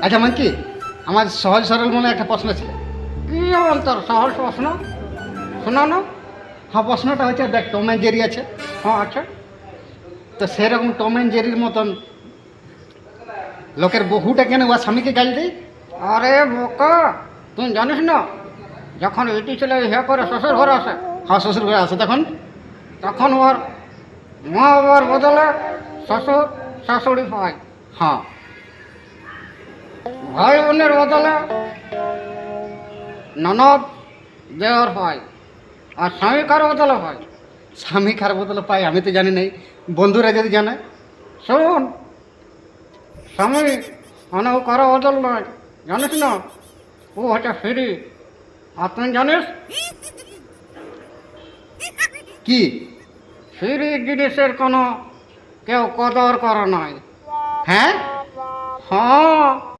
আচ্ছা মানকি আমার সহজ সরল মনে একটা প্রশ্ন ছিল। কি অন্তর সহজ প্রশ্ন শোনানো। হ্যাঁ, প্রশ্নটা হচ্ছে দেখ, টম অ্যান্ড জেরি আছে, হ্যাঁ আচ্ছা। তো সেরকম টম অ্যান্ড জেরির মতন লোকের বহুটা কেন ওর স্বামীকে গাল দেয়? আরে বোকা, তুই জানিস না যখন এটি ছেলে ইয়ে করে শ্বশুর ঘরে আসে হ্যাঁ, শ্বশুর ঘরে আসে তখন তখন ওর মা বাবার বদলে শ্বশুর শাশুড়ি হয়, হ্যাঁ, ভাই বোনের বদলে ননদ দেওর হয়, আর স্বামীকার বদলে হয়। স্বামী কার বদলে পাই আমি তো জানি নাই, বন্ধুরা যদি জানে। শোন, স্বামী অনেক কারো বদল নয়, জানিস না, ও হচ্ছে ফ্রি। আর তুই জানিস কি? ফ্রি জিনিসের কোনো কেউ কদর করে নাই। হ্যাঁ, হ্যাঁ